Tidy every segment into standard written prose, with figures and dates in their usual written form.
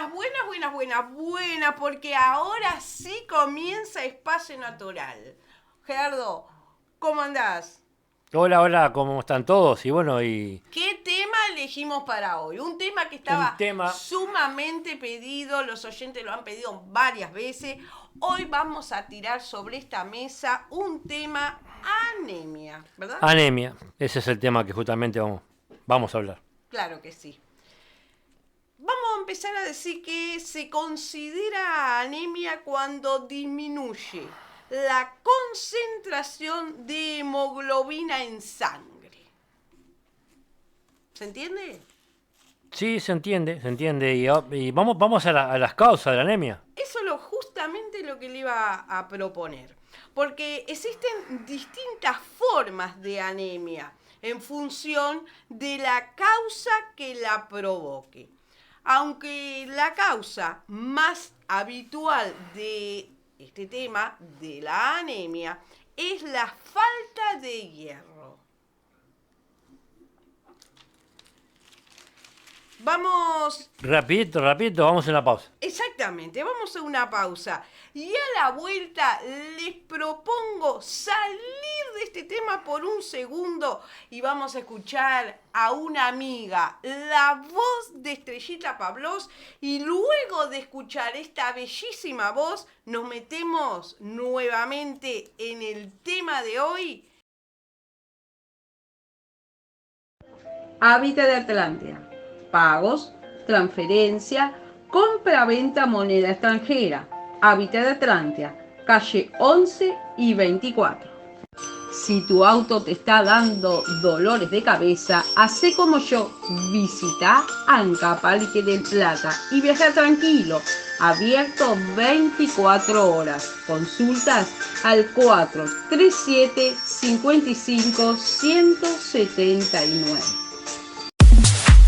buenas, porque ahora sí comienza Espacio Natural. Gerardo, ¿cómo andás? Hola, ¿cómo están todos? ¿Qué tema elegimos para hoy? Un tema que estaba sumamente pedido, los oyentes lo han pedido varias veces. Hoy vamos a tirar sobre esta mesa un tema anemia, ¿verdad? Anemia, ese es el tema que justamente vamos a hablar. Claro que sí. Vamos a empezar a decir que se considera anemia cuando disminuye la concentración de hemoglobina en sangre. ¿Se entiende? Sí, se entiende. Y vamos a las causas de la anemia. Eso es justamente lo que le iba a proponer. Porque existen distintas formas de anemia en función de la causa que la provoque. Aunque la causa más habitual de este tema, de la anemia, es la falta de hierro. Vamos... Rapidito, vamos a una pausa. Exactamente, vamos a una pausa. Y a la vuelta les propongo salir de este tema por un segundo y vamos a escuchar a una amiga, la voz de Estrellita Pavlos, y luego de escuchar esta bellísima voz nos metemos nuevamente en el tema de hoy. Hábitat de Atlántida. Pagos, transferencia, compra-venta moneda extranjera. Hábitat de Atlántida, calle 11 y 24. Si tu auto te está dando dolores de cabeza, hacé como yo, visita ANCA Parque del Plata y viaja tranquilo, abierto 24 horas. Consultas al 437 55 179.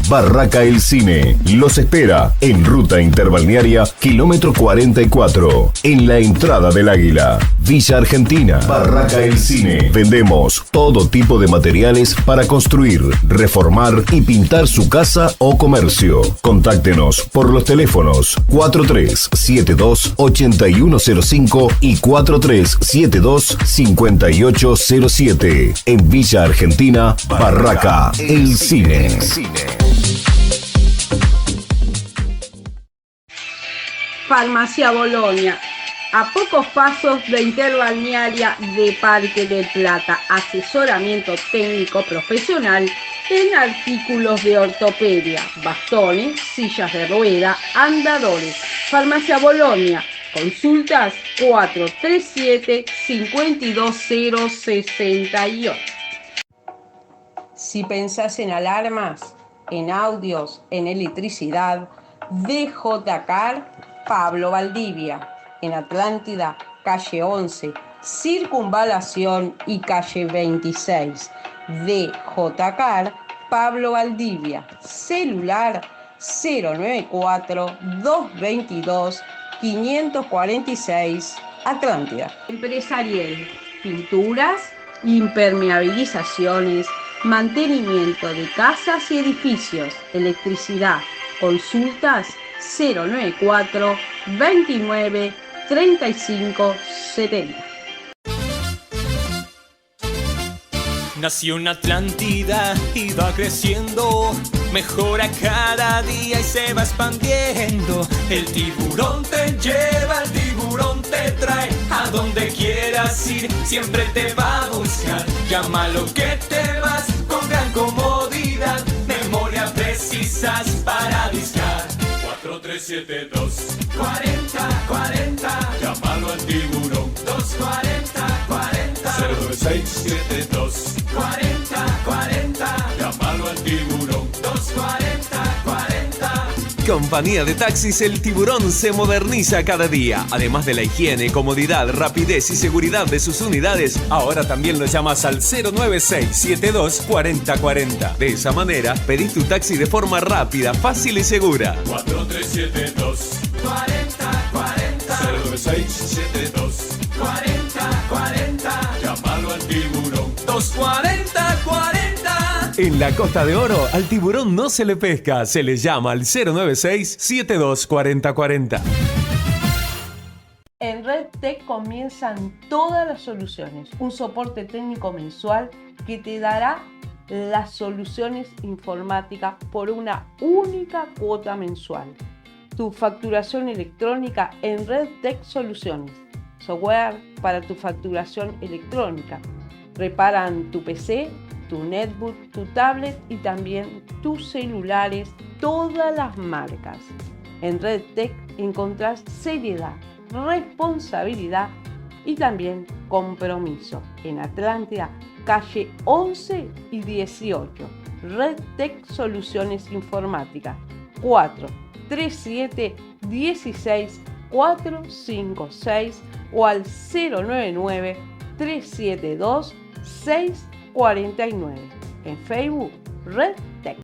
Barraca El Cine los espera en Ruta Interbalnearia, kilómetro 44, en la entrada del Águila, Villa Argentina. Barraca El Cine. Vendemos todo tipo de materiales para construir, reformar y pintar su casa o comercio. Contáctenos por los teléfonos 4372-8105 y 4372-5807. En Villa Argentina, Barraca El Cine. Farmacia Bolonia, a pocos pasos de Interbalnearia de Parque del Plata. Asesoramiento técnico profesional en artículos de ortopedia, bastones, sillas de rueda, andadores. Farmacia Bolonia, consultas 437-52068. Si pensás en alarmas, en audios, en electricidad, DJ Pablo Valdivia, en Atlántida, calle 11, Circunvalación y calle 26. DJ Pablo Valdivia, celular 094-222-546, Atlántida. Empresarial, pinturas, impermeabilizaciones, mantenimiento de casas y edificios, electricidad. Consultas 094 29 35 70. Nació en Atlántida y va creciendo, mejora cada día y se va expandiendo. El tiburón te lleva, el tiburón te trae, a donde quieras ir siempre te va a buscar. Llámalo que te vas con gran comodidad, memoria precisas para discar. 4372 4040, llámalo al tiburón. 240 40 09672 4040, llámalo al tiburón. 240 40. Compañía de Taxis El Tiburón se moderniza cada día. Además de la higiene, comodidad, rapidez y seguridad de sus unidades, ahora también lo llamas al 09672 4040. De esa manera, pedís tu taxi de forma rápida, fácil y segura. 4372 4040 09672 4040, llámalo al tiburón. 240 40. En la Costa de Oro, al tiburón no se le pesca, se le llama al 096-724040. En RedTech comienzan todas las soluciones, un soporte técnico mensual que te dará las soluciones informáticas por una única cuota mensual. Tu facturación electrónica en RedTech Soluciones, software para tu facturación electrónica. Reparan tu PC, tu netbook, tu tablet y también tus celulares, todas las marcas. En RedTech encontrás seriedad, responsabilidad y también compromiso. En Atlántida, calle 11 y 18. RedTech Soluciones Informáticas 437-16-456 o al 099-372-649. En Facebook, RedTech.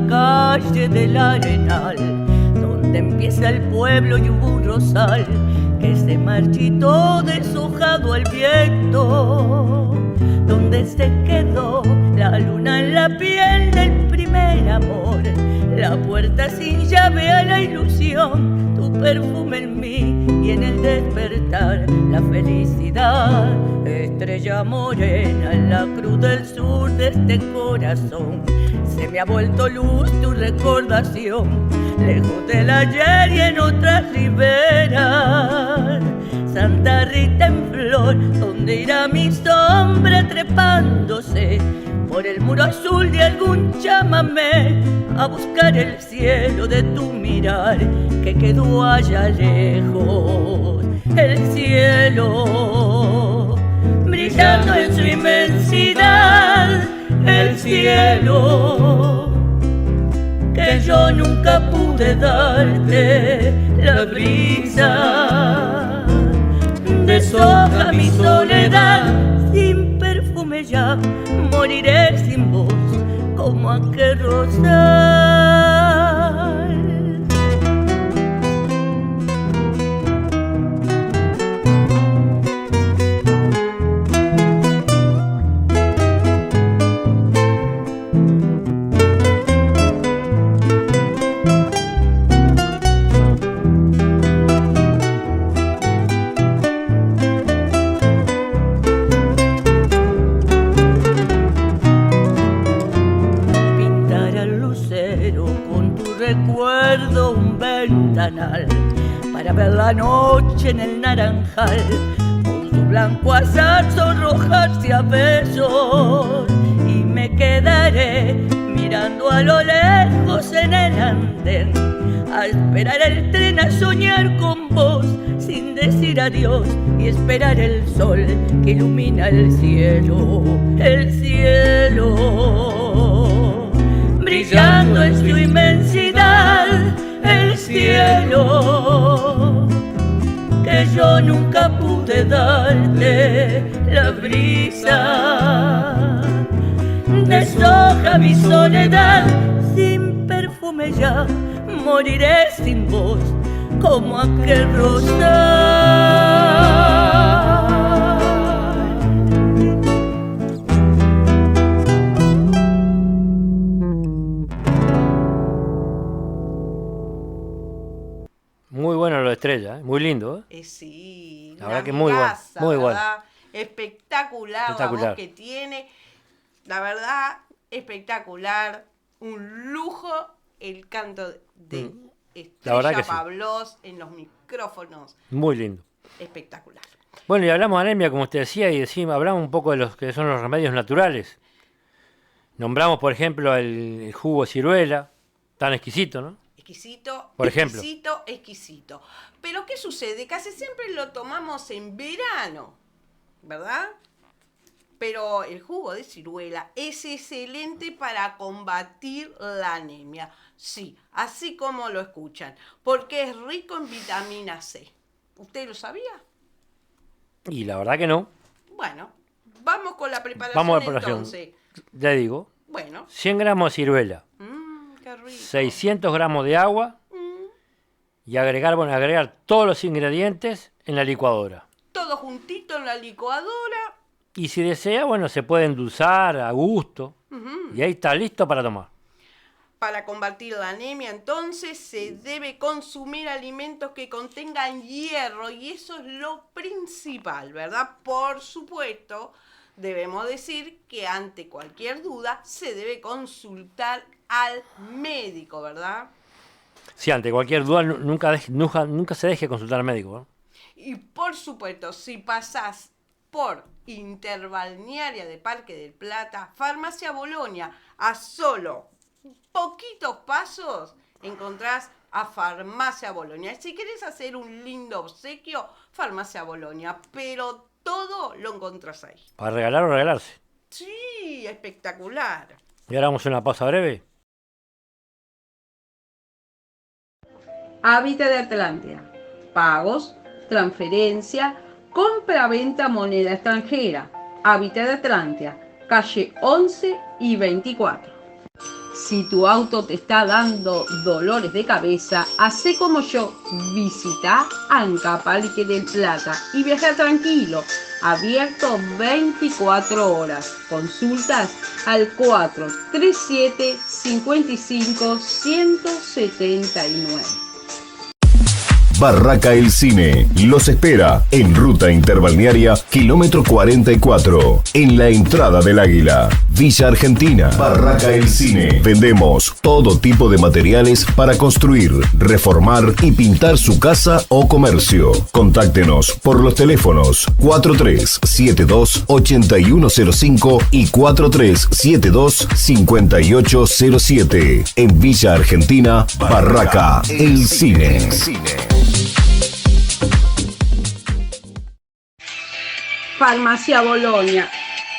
Calle del Arenal, donde empieza el pueblo y hubo un rosal que se marchitó deshojado al viento, donde se quedó la luna en la piel del primer amor, la puerta sin llave a la ilusión, tu perfume en mí y en el despertar la felicidad, estrella morena en la cruz del sur de este corazón. Se me ha vuelto luz tu recordación, lejos del ayer y en otras riberas. Santa Rita en flor, donde irá mi sombra trepándose por el muro azul de algún chamamé, a buscar el cielo de tu mirar que quedó allá lejos. El cielo brillando en su inmensidad, el cielo que yo nunca pude darte, la brisa deshoja mi soledad, sin perfume ya moriré sin voz como aquel rosal. Para ver la noche en el naranjal, con su blanco azar sonrojarse a besos, y me quedaré mirando a lo lejos en el andén, a esperar el tren, a soñar con vos sin decir adiós, y esperar el sol que ilumina el cielo brillando en su inmensidad, el cielo que yo nunca pude darte, la brisa deshoja mi soledad, sin perfume ya moriré sin vos como aquel rosal. Muy bueno lo de Estrella, ¿eh? Muy lindo, ¿eh? Sí, la verdad que muy bueno, muy bueno. Espectacular la voz que tiene, la verdad, espectacular, un lujo el canto de Estrella Pablos en los micrófonos. Muy lindo. Espectacular. Bueno, y hablamos de anemia, como usted decía, y hablamos un poco de los que son los remedios naturales. Nombramos, por ejemplo, el jugo de ciruela, tan exquisito, ¿no? Exquisito, por ejemplo. Exquisito. Pero ¿qué sucede? Casi siempre lo tomamos en verano, ¿verdad? Pero el jugo de ciruela es excelente para combatir la anemia. Sí, así como lo escuchan, porque es rico en vitamina C. ¿Usted lo sabía? Y la verdad que no. Bueno, vamos con la preparación Vamos a la preparación. entonces. Ya digo, Bueno, 100 gramos de ciruela, qué rico. 600 gramos de agua y agregar todos los ingredientes en la licuadora. Todo juntito en la licuadora. Y si desea, bueno, se puede endulzar a gusto. Y ahí está listo para tomar. Para combatir la anemia, entonces, se debe consumir alimentos que contengan hierro y eso es lo principal, ¿verdad? Por supuesto, debemos decir que ante cualquier duda se debe consultar al médico, ¿verdad? Sí, ante cualquier duda, nunca se deje consultar al médico, ¿no? Y por supuesto, si pasás por Interbalnearia de Parque del Plata, Farmacia Bolonia, a solo poquitos pasos encontrás a Farmacia Bolonia. Si querés hacer un lindo obsequio, Farmacia Bolonia, pero todo lo encontrás ahí. Para regalar o regalarse. Sí, espectacular. Y ahora vamos a una pausa breve. Hábitat de Atlántida. Pagos, transferencia, compra-venta moneda extranjera. Hábitat de Atlántida, calle 11 y 24. Si tu auto te está dando dolores de cabeza, hacé como yo. Visita ANCA Parque del Plata y viaja tranquilo. Abierto 24 horas. Consultas al 437 55 179. Barraca El Cine los espera en Ruta Interbalnearia, kilómetro 44, en la entrada del Águila, Villa Argentina. Barraca El Cine. Vendemos todo tipo de materiales para construir, reformar y pintar su casa o comercio. Contáctenos por los teléfonos 4372-8105 y 4372-5807. En Villa Argentina, Barraca El Cine. Farmacia Bolonia,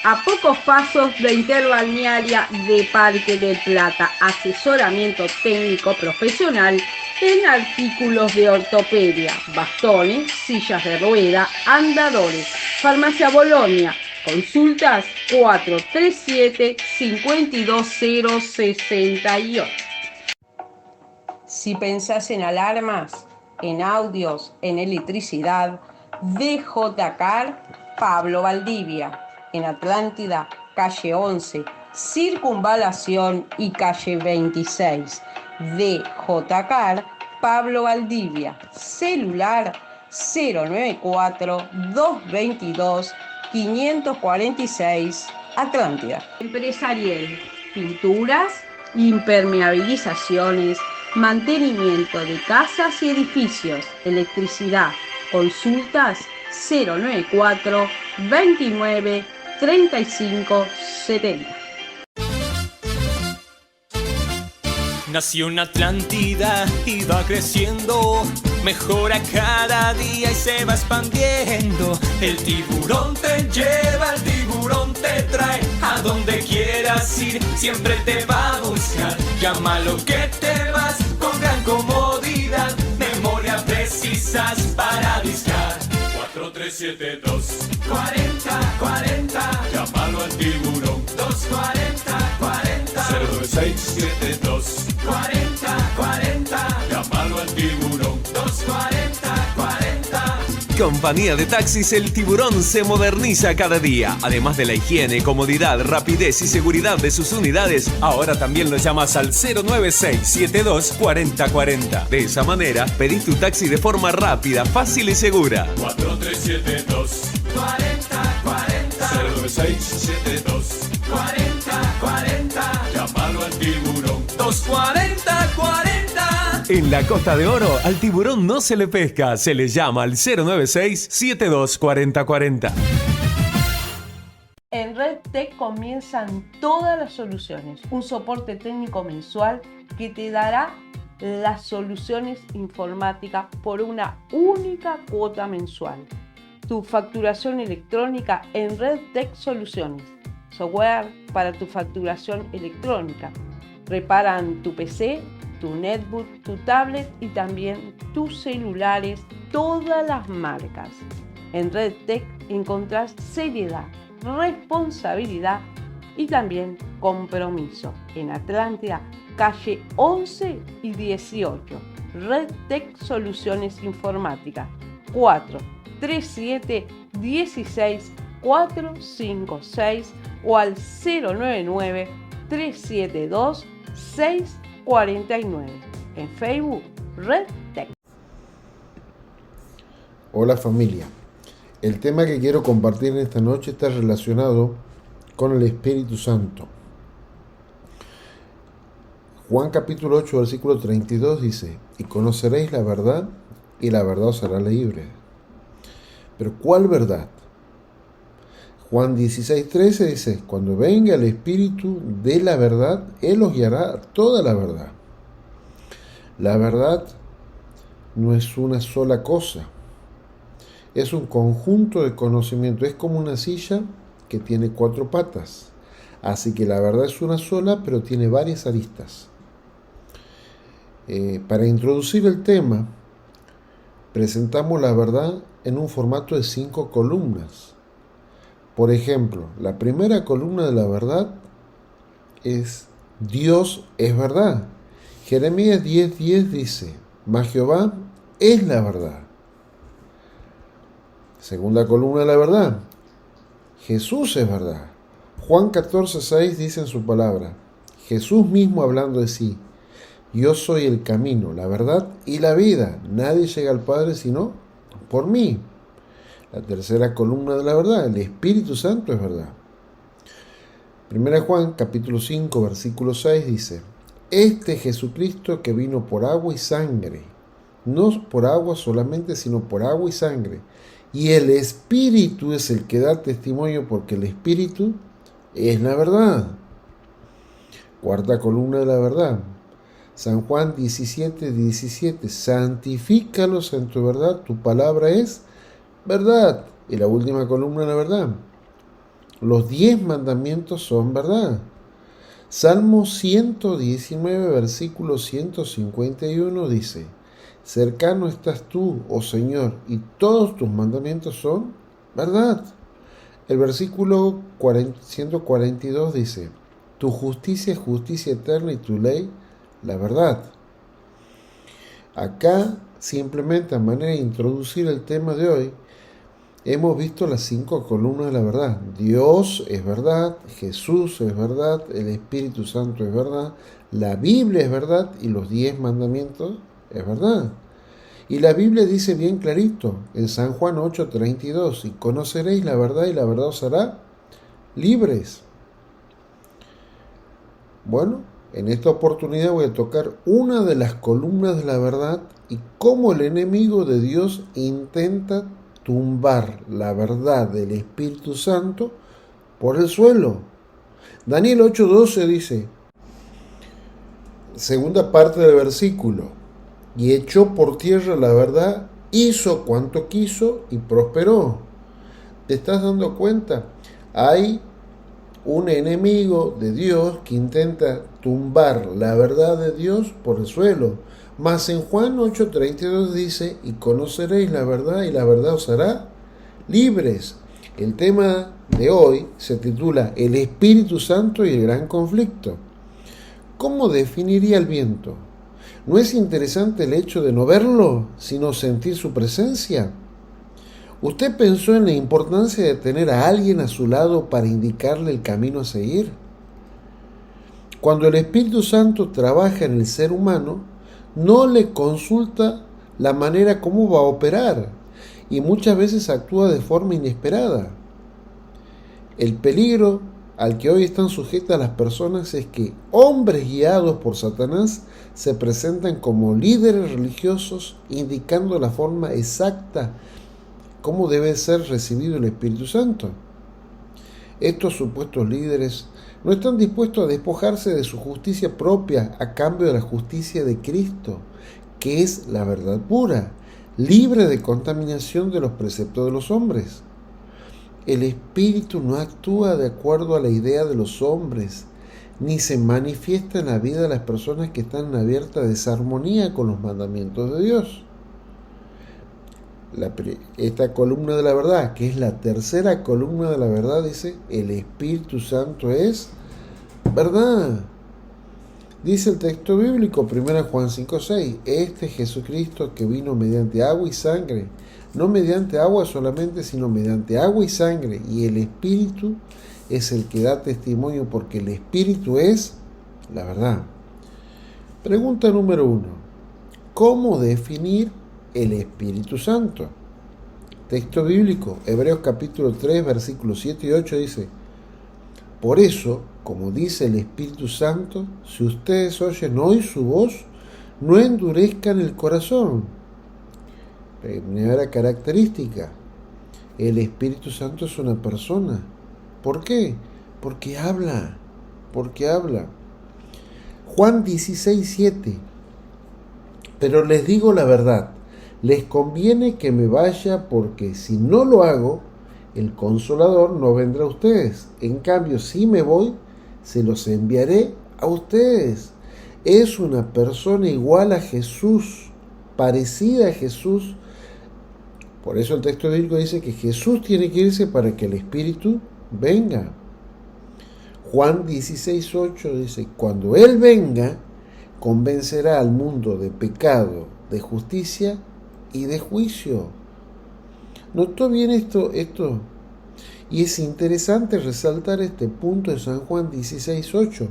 a pocos pasos de Interbalnearia de Parque del Plata. Asesoramiento técnico profesional en artículos de ortopedia, bastones, sillas de rueda, andadores. Farmacia Bolonia, consultas 437 52068. Si pensás en alarmas, en audios, en electricidad, DJ Pablo Valdivia, en Atlántida, calle 11, Circunvalación y calle 26. DJ Pablo Valdivia, celular 094-222-546, Atlántida. Empresarial, pinturas, impermeabilizaciones, mantenimiento de casas y edificios, electricidad. Consultas 094 29 35 70. Nació en Atlántida y va creciendo, mejora cada día y se va expandiendo. El tiburón te lleva, el tiburón te trae, a donde quieras ir siempre te va a buscar. Llámalo que te vas con gran comodidad, memoria precisas para discar. 4372 4040, llámalo al tiburón. 240 40 09672 4040, llámalo al tiburón. 240 40. Compañía de Taxis El Tiburón se moderniza cada día. Además de la higiene, comodidad, rapidez y seguridad de sus unidades, ahora también lo llamas al 09672-4040. De esa manera, pedís tu taxi de forma rápida, fácil y segura. 4372 4040 09672 4040, llámalo al tiburón. 240 40. En la Costa de Oro, al tiburón no se le pesca, se le llama al 096-724040. En RedTech comienzan todas las soluciones, un soporte técnico mensual que te dará las soluciones informáticas por una única cuota mensual. tu facturación electrónica en RedTech Soluciones, software para tu facturación electrónica. Reparan tu PC, tu netbook, tu tablet y también tus celulares, todas las marcas. En RedTech encontrás seriedad, responsabilidad y también compromiso. En Atlántida, calle 11 y 18. RedTech Soluciones Informáticas 437 16 456 o al 099 372 649. En Facebook, RedTech. Hola familia, el tema que quiero compartir en esta noche está relacionado con el Espíritu Santo. Juan capítulo 8 versículo 32 dice: y conoceréis la verdad y la verdad os hará libre. Pero ¿cuál verdad? Juan 16:13 dice: cuando venga el Espíritu de la verdad, Él os guiará a toda la verdad. La verdad no es una sola cosa, es un conjunto de conocimiento, es como una silla que tiene 4 patas. Así que la verdad es una sola, pero tiene varias aristas. Para introducir el tema, presentamos la verdad en un formato de 5 columnas. Por ejemplo, la primera columna de la verdad es Dios es verdad. Jeremías 10:10 dice: mas Jehová es la verdad. Segunda columna de la verdad, Jesús es verdad. Juan 14:6 dice en su palabra, Jesús mismo hablando de sí: yo soy el camino, la verdad y la vida. Nadie llega al Padre sino por mí. La tercera columna de la verdad, el Espíritu Santo es verdad. 1 Juan capítulo 5 versículo 6 dice: este Jesucristo que vino por agua y sangre, no por agua solamente, sino por agua y sangre. Y el Espíritu es el que da testimonio, porque el Espíritu es la verdad. Cuarta columna de la verdad, San Juan 17:17, santifícalos en tu verdad, tu palabra es verdad. Y la última columna de la verdad, los 10 mandamientos son verdad. Salmo 119, versículo 151 dice: cercano estás tú, oh Señor, y todos tus mandamientos son verdad. El versículo 142 dice: tu justicia es justicia eterna y tu ley la verdad. Acá, simplemente a manera de introducir el tema de hoy, hemos visto las 5 columnas de la verdad. Dios es verdad, Jesús es verdad, el Espíritu Santo es verdad, la Biblia es verdad y los 10 mandamientos es verdad. Y la Biblia dice bien clarito en San Juan 8:32: y conoceréis la verdad y la verdad os hará libres. Bueno, en esta oportunidad voy a tocar una de las columnas de la verdad y cómo el enemigo de Dios intenta tumbar la verdad del Espíritu Santo por el suelo. Daniel 8:12 dice, segunda parte del versículo: y echó por tierra la verdad, hizo cuanto quiso y prosperó. ¿Te estás dando cuenta? Hay un enemigo de Dios que intenta tumbar la verdad de Dios por el suelo. Mas en Juan 8:32 dice: y conoceréis la verdad y la verdad os hará libres. El tema de hoy se titula El Espíritu Santo y el gran conflicto. ¿Cómo definiría el viento? ¿No es interesante el hecho de no verlo, sino sentir su presencia? ¿Usted pensó en la importancia de tener a alguien a su lado para indicarle el camino a seguir? Cuando el Espíritu Santo trabaja en el ser humano, no le consulta la manera como va a operar y muchas veces actúa de forma inesperada. El peligro al que hoy están sujetas las personas es que hombres guiados por Satanás se presentan como líderes religiosos, indicando la forma exacta cómo debe ser recibido el Espíritu Santo. Estos supuestos líderes no están dispuestos a despojarse de su justicia propia a cambio de la justicia de Cristo, que es la verdad pura. libre de contaminación de los preceptos de los hombres. El Espíritu no actúa de acuerdo a la idea de los hombres, ni se manifiesta en la vida de las personas que están en abierta desarmonía con los mandamientos de Dios. Esta columna de la verdad, que es la tercera columna de la verdad, dice: el Espíritu Santo es verdad. Dice el texto bíblico, 1 Juan 5:6, este Jesucristo que vino mediante agua y sangre, no mediante agua solamente, sino mediante agua y sangre, y el Espíritu es el que da testimonio, porque el Espíritu es la verdad. Pregunta número 1. ¿Cómo definir el Espíritu Santo? Texto bíblico, Hebreos capítulo 3, versículos 7 y 8 dice: por eso, como dice el Espíritu Santo, si ustedes oyen hoy su voz, no endurezcan el corazón. Primera característica: el Espíritu Santo es una persona. ¿Por qué? Porque habla. Juan 16:7. Pero les digo la verdad, les conviene que me vaya, porque si no lo hago, el Consolador no vendrá a ustedes. En cambio, si me voy, se los enviaré a ustedes. Es una persona igual a Jesús, parecida a Jesús. Por eso el texto bíblico dice que Jesús tiene que irse para que el Espíritu venga. Juan 16:8 dice: cuando Él venga, convencerá al mundo de pecado, de justicia y de juicio. ¿Notó bien esto? Y es interesante resaltar este punto de San Juan 16:8.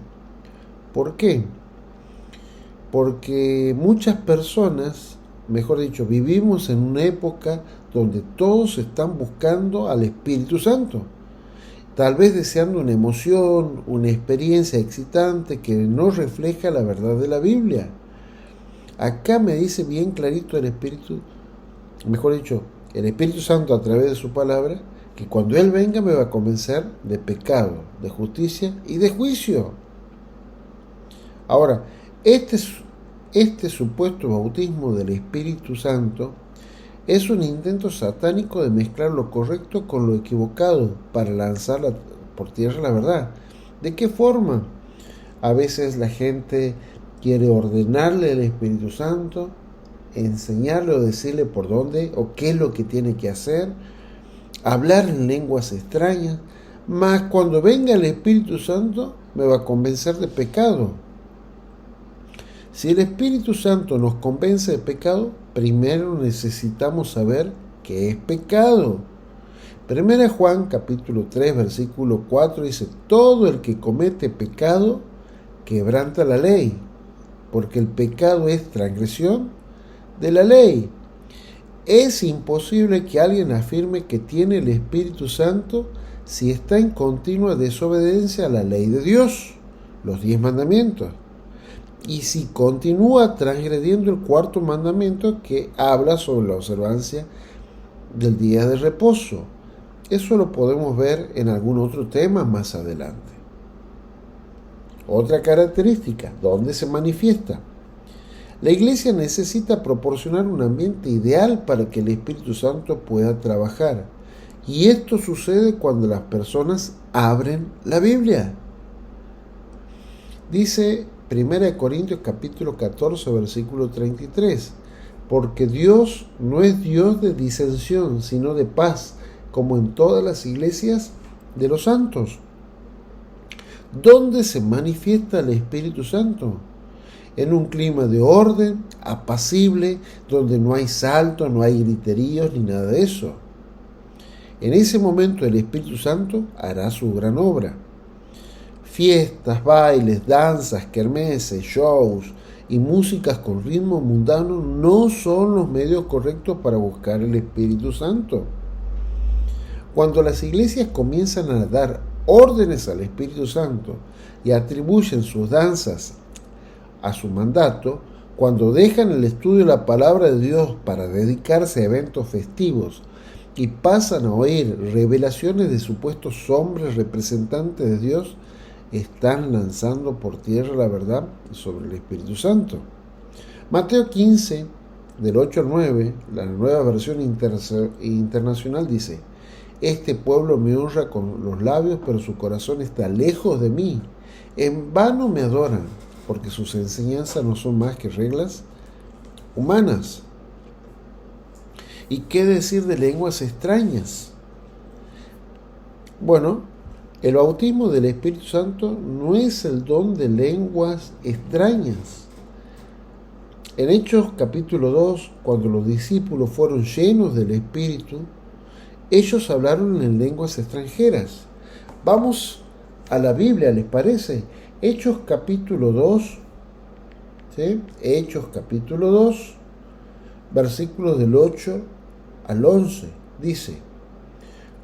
¿Por qué? Porque muchas personas, mejor dicho, vivimos en una época donde todos están buscando al Espíritu Santo, tal vez deseando una emoción, una experiencia excitante que no refleja la verdad de la Biblia. Acá me dice bien clarito el Espíritu Santo a través de su palabra, que cuando Él venga me va a convencer de pecado, de justicia y de juicio. Ahora, este supuesto bautismo del Espíritu Santo es un intento satánico de mezclar lo correcto con lo equivocado para lanzar por tierra la verdad. ¿De qué forma? A veces la gente quiere ordenarle al Espíritu Santo, enseñarle o decirle por dónde o qué es lo que tiene que hacer, hablar en lenguas extrañas, mas cuando venga el Espíritu Santo me va a convencer de pecado. Si el Espíritu Santo nos convence de pecado, primero necesitamos saber qué es pecado. 1 Juan capítulo 3 versículo 4 dice: todo el que comete pecado quebranta la ley, porque el pecado es transgresión de la ley. Es imposible que alguien afirme que tiene el Espíritu Santo si está en continua desobediencia a la ley de Dios, los 10 mandamientos, y si continúa transgrediendo el 4.º mandamiento, que habla sobre la observancia del día de reposo. Eso lo podemos ver en algún otro tema más adelante. Otra característica, ¿dónde se manifiesta? La Iglesia necesita proporcionar un ambiente ideal para que el Espíritu Santo pueda trabajar. Y esto sucede cuando las personas abren la Biblia. Dice 1 Corintios capítulo 14 versículo 33: porque Dios no es Dios de disensión, sino de paz, como en todas las iglesias de los santos. ¿Dónde se manifiesta el Espíritu Santo? En un clima de orden, apacible, donde no hay saltos, no hay griteríos ni nada de eso. En ese momento el Espíritu Santo hará su gran obra. Fiestas, bailes, danzas, kermeses, shows y músicas con ritmo mundano no son los medios correctos para buscar el Espíritu Santo. Cuando las iglesias comienzan a dar órdenes al Espíritu Santo y atribuyen sus danzas a su mandato, cuando dejan el estudio de la palabra de Dios para dedicarse a eventos festivos y pasan a oír revelaciones de supuestos hombres representantes de Dios, están lanzando por tierra la verdad sobre el Espíritu Santo. Mateo 15, del 8 al 9, la nueva versión internacional dice: este pueblo me honra con los labios, pero su corazón está lejos de mí. En vano me adoran, porque sus enseñanzas no son más que reglas humanas. ¿Y qué decir de lenguas extrañas? Bueno, el bautismo del Espíritu Santo no es el don de lenguas extrañas. En Hechos capítulo 2, cuando los discípulos fueron llenos del Espíritu, ellos hablaron en lenguas extranjeras. Vamos a la Biblia, ¿les parece? Hechos capítulo 2, ¿sí? Hechos capítulo 2, versículos del 8 al 11, dice: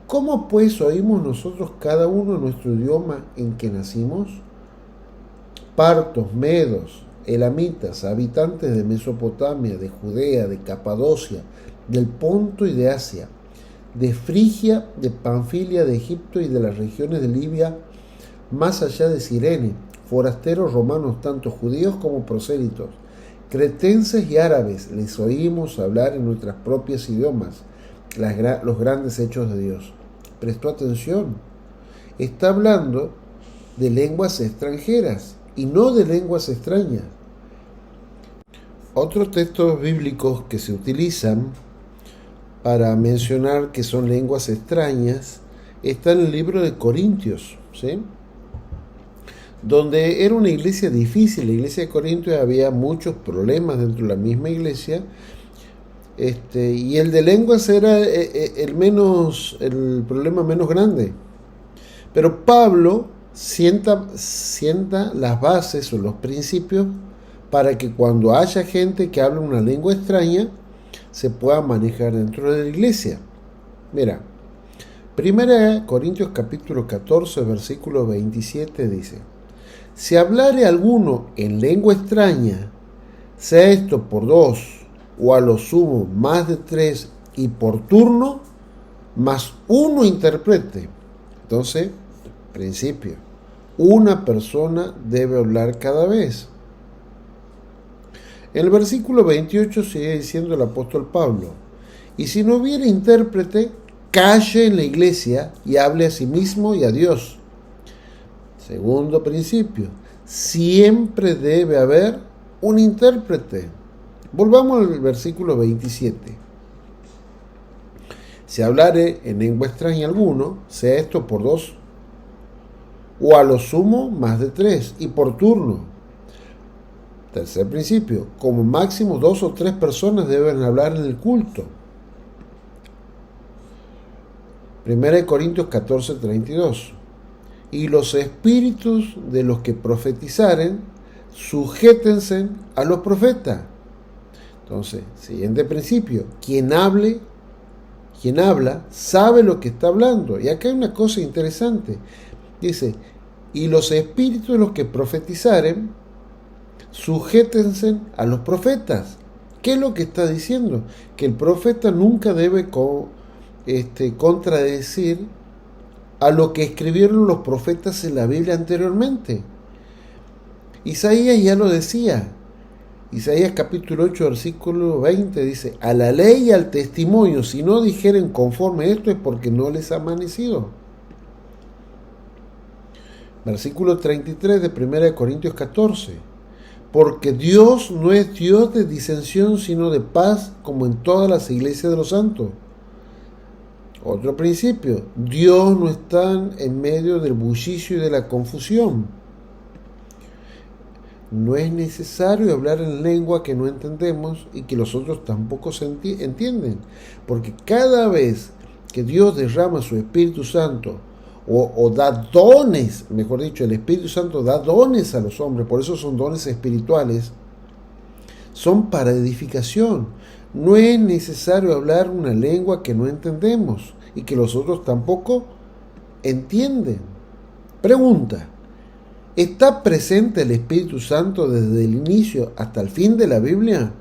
¿cómo pues oímos nosotros cada uno nuestro idioma en que nacimos? Partos, medos, elamitas, habitantes de Mesopotamia, de Judea, de Capadocia, del Ponto y de Asia, de Frigia, de Panfilia, de Egipto y de las regiones de Libia, más allá de Cirene, forasteros romanos, tanto judíos como prosélitos, cretenses y árabes, les oímos hablar en nuestras propias idiomas los grandes hechos de Dios. ¿Prestó atención? Está hablando de lenguas extranjeras y no de lenguas extrañas. Otros textos bíblicos que se utilizan para mencionar que son lenguas extrañas está en el libro de Corintios, ¿sí? Donde era una iglesia difícil. La iglesia de Corintios había muchos problemas dentro de la misma iglesia, y el de lenguas era el problema menos grande. Pero Pablo sienta las bases o los principios para que cuando haya gente que hable una lengua extraña se pueda manejar dentro de la iglesia. Mira, 1 Corintios capítulo 14, versículo 27 dice: si hablare alguno en lengua extraña, sea esto por 2 o a lo sumo más de 3, y por turno, más uno interprete. Entonces, principio, una persona debe hablar cada vez. En el versículo 28 sigue diciendo el apóstol Pablo: y si no hubiera intérprete, calle en la iglesia y hable a sí mismo y a Dios. Segundo principio, siempre debe haber un intérprete. Volvamos al versículo 27. Si hablare en lengua extraña alguno, sea esto por 2 o a lo sumo más de 3, y por turno. Tercer principio, como máximo 2 o 3 personas deben hablar en el culto. 1 Corintios 14, 32. Y los espíritus de los que profetizaren, sujétense a los profetas. Entonces, siguiente principio, quien habla, sabe lo que está hablando. Y acá hay una cosa interesante. Dice, y los espíritus de los que profetizaren, sujétense a los profetas. ¿Qué es lo que está diciendo? Que el profeta nunca debe contradecir a lo que escribieron los profetas en la Biblia anteriormente. Isaías ya lo decía. Isaías capítulo 8, versículo 20 dice: a la ley y al testimonio, si no dijeren conforme a esto, es porque no les ha amanecido. Versículo 33 de 1 Corintios 14: porque Dios no es Dios de disensión, sino de paz, como en todas las iglesias de los santos. Otro principio, Dios no está en medio del bullicio y de la confusión. No es necesario hablar en lengua que no entendemos y que los otros tampoco entienden, porque cada vez que Dios derrama su Espíritu Santo o da dones, mejor dicho, el Espíritu Santo da dones a los hombres, por eso son dones espirituales, son para edificación. No es necesario hablar una lengua que no entendemos y que los otros tampoco entienden. Pregunta: ¿está presente el Espíritu Santo desde el inicio hasta el fin de la Biblia?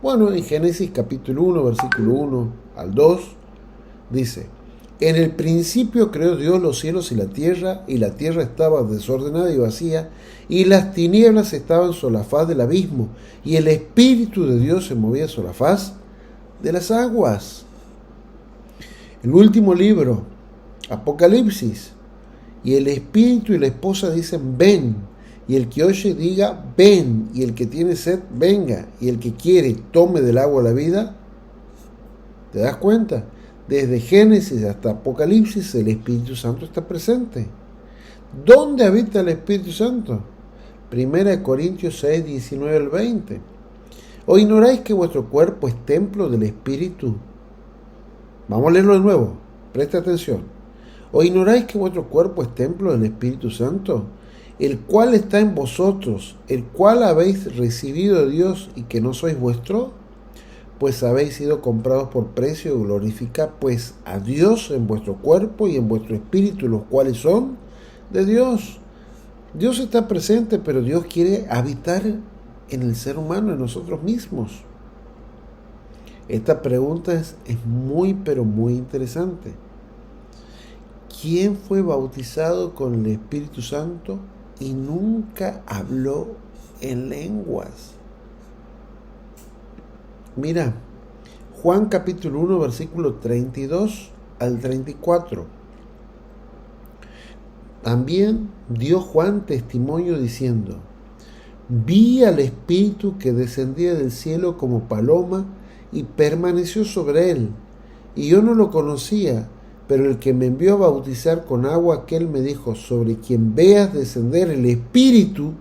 Bueno, en Génesis capítulo 1, versículo 1 al 2, dice: En el principio creó Dios los cielos y la tierra estaba desordenada y vacía, y las tinieblas estaban sobre la faz del abismo, y el Espíritu de Dios se movía sobre la faz de las aguas. El último libro, Apocalipsis, y el Espíritu y la esposa dicen, ven, y el que oye diga, ven, y el que tiene sed, venga, y el que quiere, tome del agua de la vida. ¿Te das cuenta? Desde Génesis hasta Apocalipsis el Espíritu Santo está presente. ¿Dónde habita el Espíritu Santo? 1 Corintios 6, 19 al 20. ¿O ignoráis que vuestro cuerpo es templo del Espíritu? Vamos a leerlo de nuevo, presta atención. ¿O ignoráis que vuestro cuerpo es templo del Espíritu Santo, el cual está en vosotros, el cual habéis recibido de Dios y que no sois vuestro? Pues habéis sido comprados por precio, glorificad pues a Dios en vuestro cuerpo y en vuestro espíritu, los cuales son de Dios. Dios está presente, pero Dios quiere habitar en el ser humano, en nosotros mismos. Esta pregunta es muy, pero muy interesante. ¿Quién fue bautizado con el Espíritu Santo y nunca habló en lenguas? Mira, Juan capítulo 1, versículo 32 al 34. También dio Juan testimonio diciendo, vi al Espíritu que descendía del cielo como paloma y permaneció sobre él. Y yo no lo conocía, pero el que me envió a bautizar con agua, aquel me dijo, sobre quien veas descender el Espíritu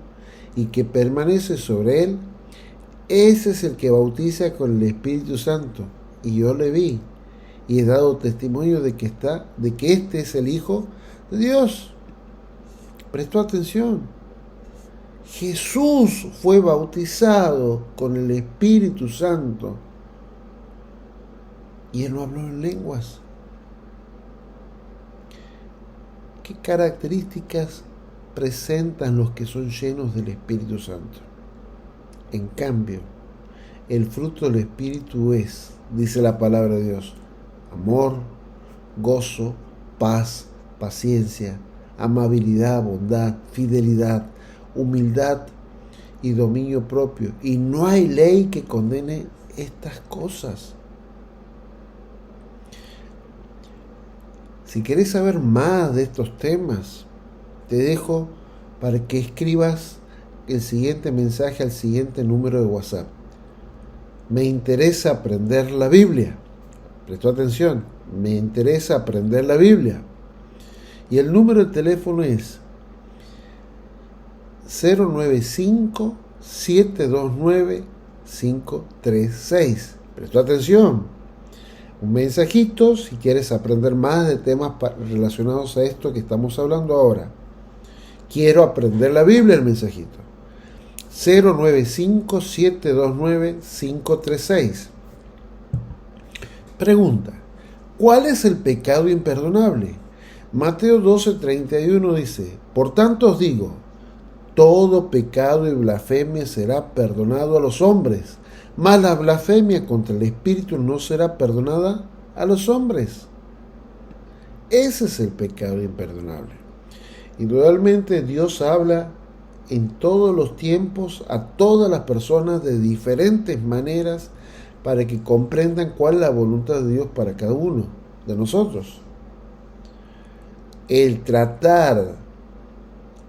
y que permanece sobre él, ese es el que bautiza con el Espíritu Santo. Y yo le vi y he dado testimonio de que este es el Hijo de Dios. Prestó atención. Jesús fue bautizado con el Espíritu Santo y él no habló en lenguas. ¿Qué características presentan los que son llenos del Espíritu Santo? En cambio, el fruto del Espíritu es, dice la palabra de Dios, amor, gozo, paz, paciencia, amabilidad, bondad, fidelidad, humildad y dominio propio. Y no hay ley que condene estas cosas. Si querés saber más de estos temas, te dejo para que escribas el siguiente mensaje al siguiente número de WhatsApp. Me interesa aprender la Biblia. Prestó atención. Me interesa aprender la Biblia. Y el número de teléfono es 095-729-536. Prestó atención. Un mensajito si quieres aprender más de temas relacionados a esto que estamos hablando ahora. Quiero aprender la Biblia, el mensajito. 095-729-536. Pregunta: ¿cuál es el pecado imperdonable? Mateo 12:31 dice: por tanto os digo, todo pecado y blasfemia será perdonado a los hombres, mas la blasfemia contra el Espíritu no será perdonada a los hombres. Ese es el pecado imperdonable. Indudablemente Dios habla en todos los tiempos a todas las personas de diferentes maneras para que comprendan cuál es la voluntad de Dios para cada uno de nosotros. El tratar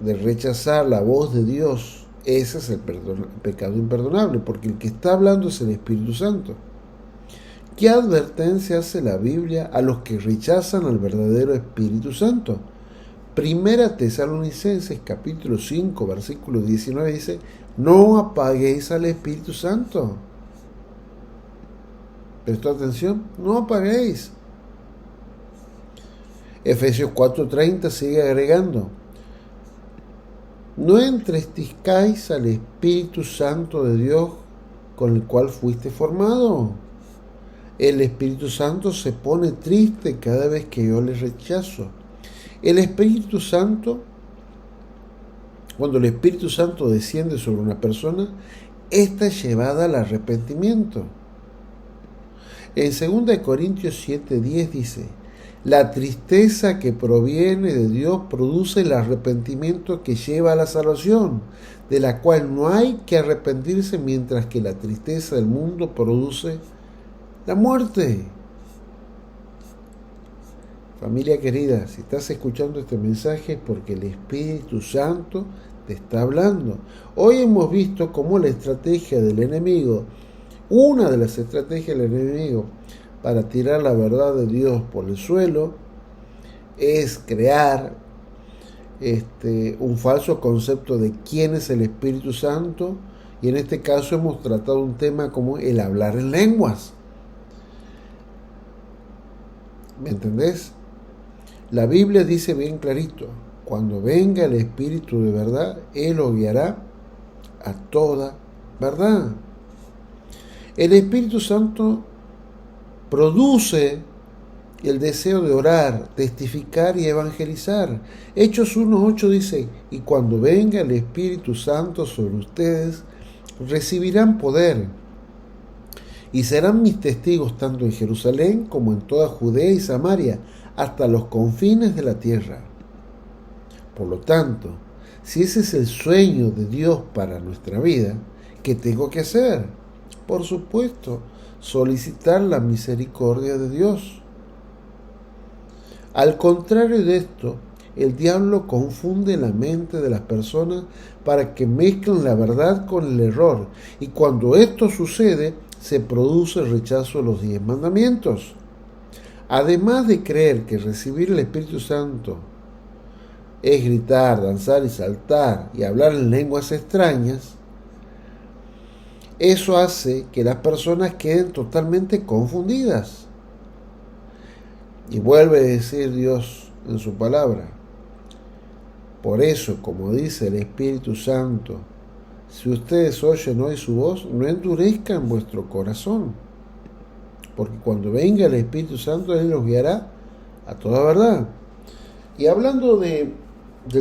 de rechazar la voz de Dios, ese es el pecado imperdonable, porque el que está hablando es el Espíritu Santo. ¿Qué advertencia hace la Biblia a los que rechazan al verdadero Espíritu Santo? Primera Tesalonicenses capítulo 5 versículo 19 dice: no apaguéis al Espíritu Santo. ¿Prestó atención? No apaguéis. Efesios 4:30 sigue agregando: no entristezcáis al Espíritu Santo de Dios con el cual fuiste formado. El Espíritu Santo se pone triste cada vez que yo le rechazo. El Espíritu Santo, cuando el Espíritu Santo desciende sobre una persona, esta es llevada al arrepentimiento. En 2 Corintios 7:10 dice: La tristeza que proviene de Dios produce el arrepentimiento que lleva a la salvación, de la cual no hay que arrepentirse, mientras que la tristeza del mundo produce la muerte. Familia querida, si estás escuchando este mensaje es porque el Espíritu Santo te está hablando. Hoy hemos visto cómo la estrategia del enemigo, una de las estrategias del enemigo para tirar la verdad de Dios por el suelo, es crear un falso concepto de quién es el Espíritu Santo, y en este caso hemos tratado un tema como el hablar en lenguas. ¿Me entendés? La Biblia dice bien clarito: cuando venga el Espíritu de verdad, Él os guiará a toda verdad. El Espíritu Santo produce el deseo de orar, testificar y evangelizar. Hechos 1:8 dice: y cuando venga el Espíritu Santo sobre ustedes, recibirán poder y serán mis testigos tanto en Jerusalén como en toda Judea y Samaria, hasta los confines de la tierra. Por lo tanto, si ese es el sueño de Dios para nuestra vida, ¿qué tengo que hacer? Por supuesto, solicitar la misericordia de Dios. Al contrario de esto, el diablo confunde la mente de las personas para que mezclen la verdad con el error, y cuando esto sucede, se produce el rechazo de los 10 mandamientos. Además de creer que recibir el Espíritu Santo es gritar, danzar y saltar y hablar en lenguas extrañas, eso hace que las personas queden totalmente confundidas. Y vuelve a decir Dios en su palabra: por eso, como dice el Espíritu Santo, si ustedes oyen hoy su voz, no endurezcan vuestro corazón, porque cuando venga el Espíritu Santo, Él los guiará a toda verdad. Y hablando del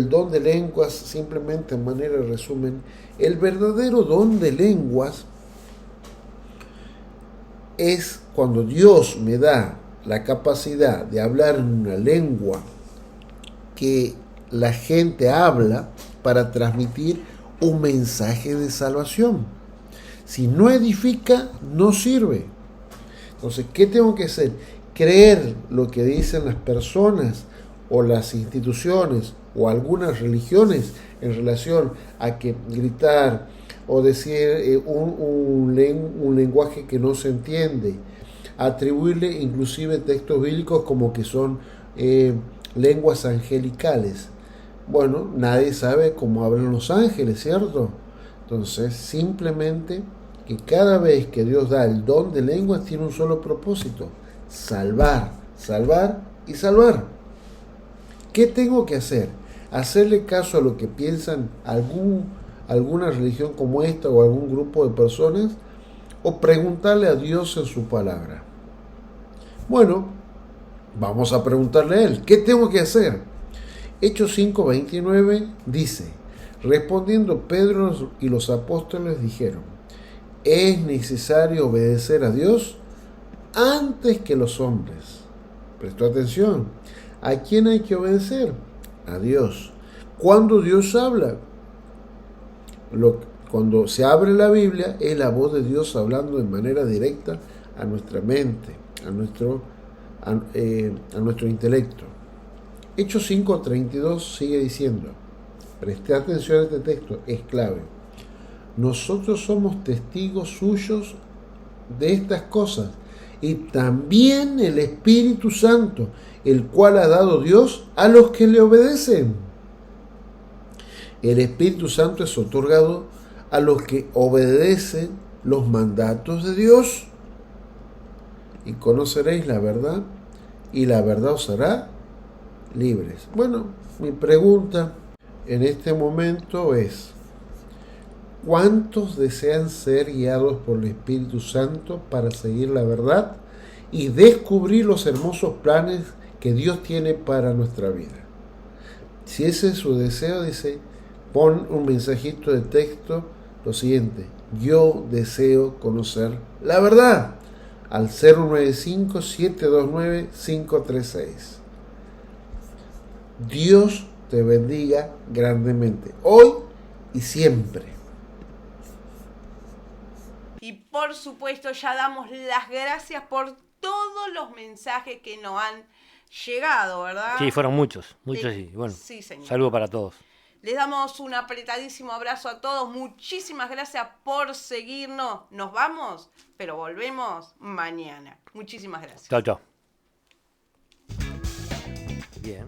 don de lenguas, simplemente en manera de resumen, el verdadero don de lenguas es cuando Dios me da la capacidad de hablar en una lengua que la gente habla para transmitir un mensaje de salvación. Si no edifica, no sirve. Entonces, ¿qué tengo que hacer? Creer lo que dicen las personas o las instituciones o algunas religiones en relación a que gritar o decir un lenguaje que no se entiende, atribuirle inclusive textos bíblicos como que son lenguas angelicales. Bueno, nadie sabe cómo hablan los ángeles, ¿cierto? Entonces, simplemente que cada vez que Dios da el don de lenguas tiene un solo propósito: salvar, salvar y salvar. ¿Qué tengo que hacer? ¿Hacerle caso a lo que piensan alguna religión como esta o algún grupo de personas? ¿O preguntarle a Dios en su palabra? Bueno, vamos a preguntarle a Él. ¿Qué tengo que hacer? Hechos 5:29 dice: respondiendo Pedro y los apóstoles dijeron: es necesario obedecer a Dios antes que los hombres. Prestó atención. ¿A quién hay que obedecer? A Dios. Cuando Dios habla, cuando se abre la Biblia, es la voz de Dios hablando de manera directa a nuestra mente, a nuestro intelecto. Hechos 5:32 sigue diciendo, presté atención a este texto, es clave: nosotros somos testigos suyos de estas cosas, y también el Espíritu Santo, el cual ha dado Dios a los que le obedecen. El Espíritu Santo es otorgado a los que obedecen los mandatos de Dios. Y conoceréis la verdad, y la verdad os hará libres. Bueno, mi pregunta en este momento es: ¿cuántos desean ser guiados por el Espíritu Santo para seguir la verdad y descubrir los hermosos planes que Dios tiene para nuestra vida? Si ese es su deseo, dice, pon un mensajito de texto, lo siguiente: yo deseo conocer la verdad. al 095-729-536. Dios te bendiga grandemente, hoy y siempre. Y por supuesto ya damos las gracias por todos los mensajes que nos han llegado, ¿verdad? Sí, fueron muchos, y bueno, Sí, señor. saludo para todos. Les damos un apretadísimo abrazo a todos. Muchísimas gracias por seguirnos. Nos vamos, pero volvemos mañana. Muchísimas gracias. Chao, chao. Bien.